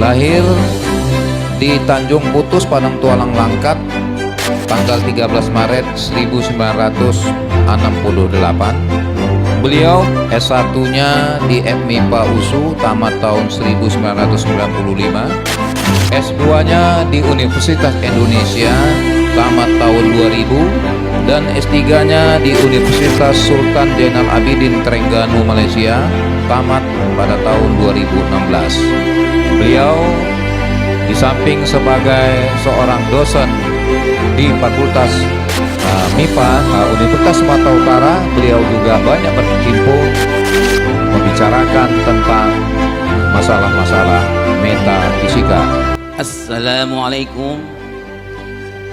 Lahir di Tanjung Putus, Padang Tualang Langkat, tanggal 13 Maret 1968. Beliau S1-nya di FMIPA USU, tamat tahun 1995. S2-nya di Universitas Indonesia, tamat tahun 2000. Dan S3-nya di Universitas Sultan Zainal Abidin Terengganu, Malaysia, tamat pada tahun 2016. Beliau di samping sebagai seorang dosen di Fakultas MIPA Universitas Sumatera Utara, beliau juga banyak berkecimpung membicarakan tentang masalah-masalah metafisika. Assalamualaikum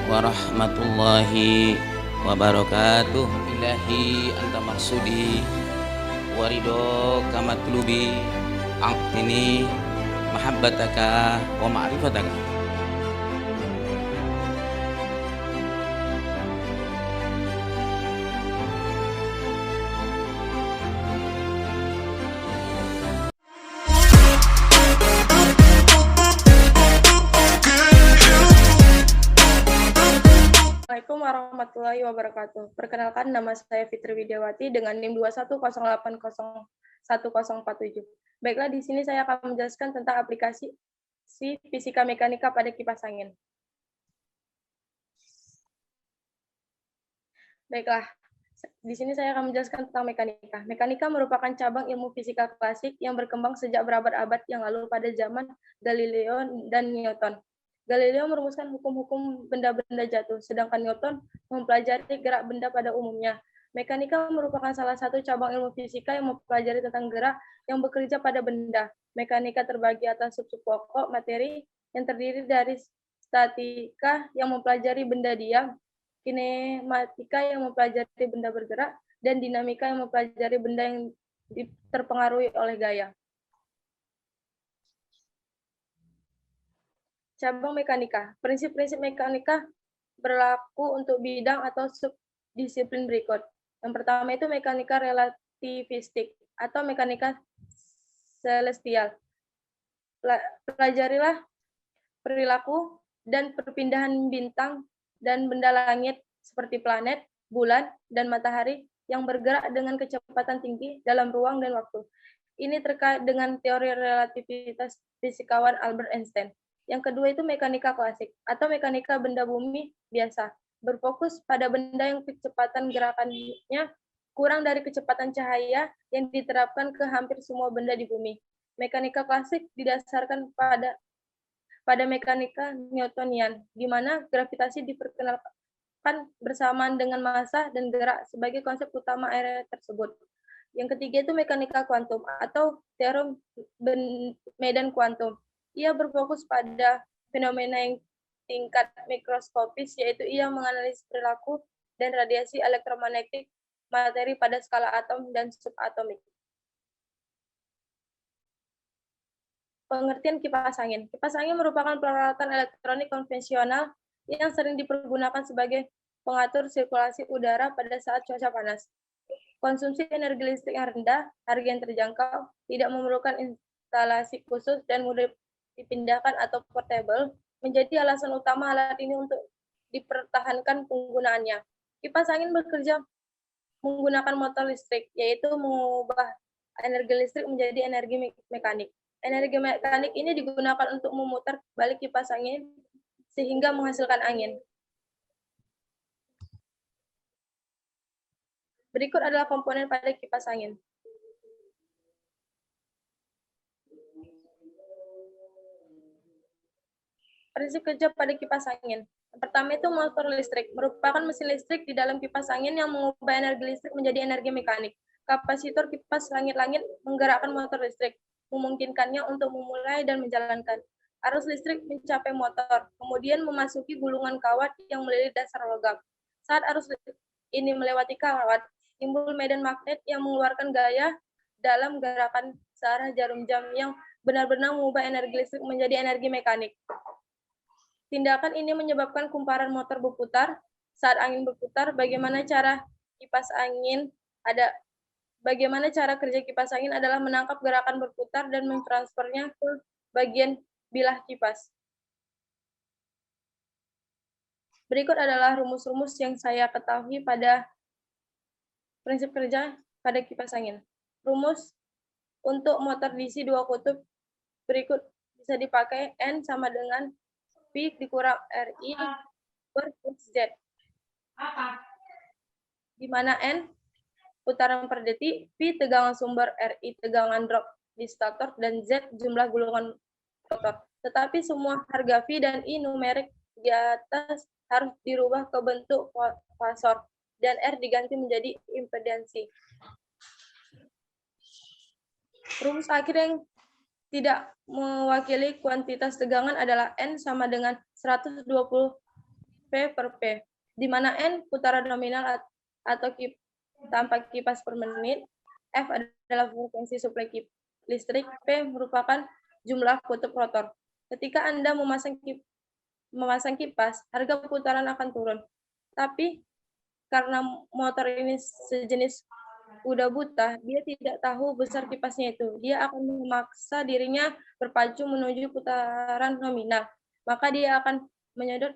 warahmatullahi wabarakatuh. Ilahi anta maksudi warido kamatlubi aqtini mahabbataka wa ma'rifataka. Assalamualaikum warahmatullahi wabarakatuh. Perkenalkan, nama saya Fitri Widiawati dengan NIM 2108011047. Baiklah, di sini saya akan menjelaskan tentang aplikasi fisika mekanika pada kipas angin. Baiklah, di sini saya akan menjelaskan tentang mekanika. Mekanika merupakan cabang ilmu fisika klasik yang berkembang sejak berabad-abad yang lalu pada zaman Galileo dan Newton. Galileo merumuskan hukum-hukum benda-benda jatuh, sedangkan Newton mempelajari gerak benda pada umumnya. Mekanika merupakan salah satu cabang ilmu fisika yang mempelajari tentang gerak yang bekerja pada benda. Mekanika terbagi atas sub-sub pokok materi yang terdiri dari statika yang mempelajari benda diam, kinematika yang mempelajari benda bergerak, dan dinamika yang mempelajari benda yang terpengaruhi oleh gaya. Cabang mekanika. Prinsip-prinsip mekanika berlaku untuk bidang atau subdisiplin berikut. Yang pertama itu mekanika relativistik atau mekanika celestial. Pelajarilah perilaku dan perpindahan bintang dan benda langit seperti planet, bulan, dan matahari yang bergerak dengan kecepatan tinggi dalam ruang dan waktu. Ini terkait dengan teori relativitas fisikawan Albert Einstein. Yang kedua itu mekanika klasik atau mekanika benda bumi biasa, berfokus pada benda yang kecepatan gerakannya kurang dari kecepatan cahaya yang diterapkan ke hampir semua benda di bumi. Mekanika klasik didasarkan pada mekanika Newtonian, di mana gravitasi diperkenalkan bersamaan dengan massa dan gerak sebagai konsep utama area tersebut. Yang ketiga itu mekanika kuantum atau teori medan kuantum. Ia berfokus pada fenomena yang tingkat mikroskopis, yaitu ia menganalisis perilaku dan radiasi elektromagnetik materi pada skala atom dan subatomik. Pengertian kipas angin. Kipas angin merupakan peralatan elektronik konvensional yang sering dipergunakan sebagai pengatur sirkulasi udara pada saat cuaca panas. Konsumsi energi listrik yang rendah, harga yang terjangkau, tidak memerlukan instalasi khusus, dan mudah dipindahkan atau portable, menjadi alasan utama alat ini untuk dipertahankan penggunaannya. Kipas angin bekerja menggunakan motor listrik, yaitu mengubah energi listrik menjadi energi mekanik. Energi mekanik ini digunakan untuk memutar balik kipas angin sehingga menghasilkan angin. Berikut adalah komponen pada kipas angin. Prinsip kerja pada kipas angin. Yang pertama itu motor listrik, merupakan mesin listrik di dalam kipas angin yang mengubah energi listrik menjadi energi mekanik. Kapasitor kipas langit-langit menggerakkan motor listrik, memungkinkannya untuk memulai dan menjalankan. Arus listrik mencapai motor, kemudian memasuki gulungan kawat yang melilit dasar logam. Saat arus listrik ini melewati kawat, timbul medan magnet yang mengeluarkan gaya dalam gerakan searah jarum jam yang benar-benar mengubah energi listrik menjadi energi mekanik. Tindakan ini menyebabkan kumparan motor berputar. Saat angin berputar, bagaimana cara kerja kipas angin adalah menangkap gerakan berputar dan mentransfernya ke bagian bilah kipas. Berikut adalah rumus-rumus yang saya ketahui pada prinsip kerja pada kipas angin. Rumus untuk motor DC 2 kutub berikut bisa dipakai N sama dengan P dikurang RI per Z. Di mana N putaran per detik, P tegangan sumber, RI tegangan drop di stator, dan Z jumlah gulungan rotor. Tetapi semua harga V dan I numerik di atas harus dirubah ke bentuk fasor, dan R diganti menjadi impedansi. Rumus akhir yang tidak mewakili kuantitas tegangan adalah N sama dengan 120 P per P, di mana N putaran nominal atau tanpa kipas per menit, F adalah frekuensi suplai listrik, P merupakan jumlah kutub rotor. Ketika Anda memasang kipas, harga putaran akan turun. Tapi karena motor ini sejenis kuda buta, dia tidak tahu besar kipasnya itu. Dia akan memaksa dirinya berpacu menuju putaran nominal. Maka dia akan menyedot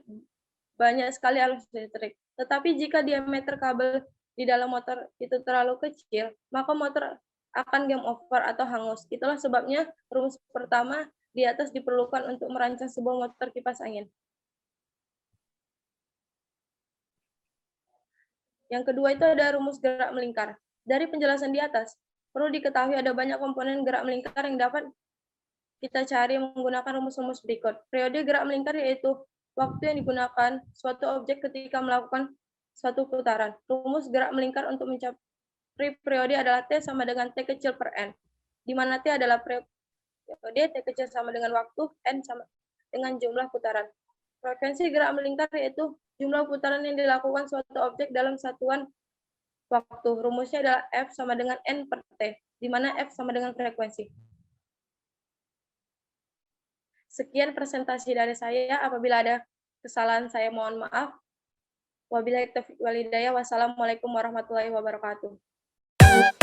banyak sekali arus listrik. Tetapi jika diameter kabel di dalam motor itu terlalu kecil, maka motor akan game over atau hangus. Itulah sebabnya rumus pertama di atas diperlukan untuk merancang sebuah motor kipas angin. Yang kedua itu ada rumus gerak melingkar. Dari penjelasan di atas, perlu diketahui ada banyak komponen gerak melingkar yang dapat kita cari menggunakan rumus-rumus berikut. Periode gerak melingkar yaitu waktu yang digunakan suatu objek ketika melakukan suatu putaran. Rumus gerak melingkar untuk mencapai periode adalah T sama dengan T kecil per N, di mana T adalah periode, T kecil sama dengan waktu, N sama dengan jumlah putaran. Frekuensi gerak melingkar yaitu jumlah putaran yang dilakukan suatu objek dalam satuan waktu. Rumusnya adalah F sama dengan N per T, di mana F sama dengan frekuensi. Sekian presentasi dari saya. Apabila ada kesalahan saya mohon maaf. Wabillahi taufiq wal hidayah. Wassalamualaikum warahmatullahi wabarakatuh.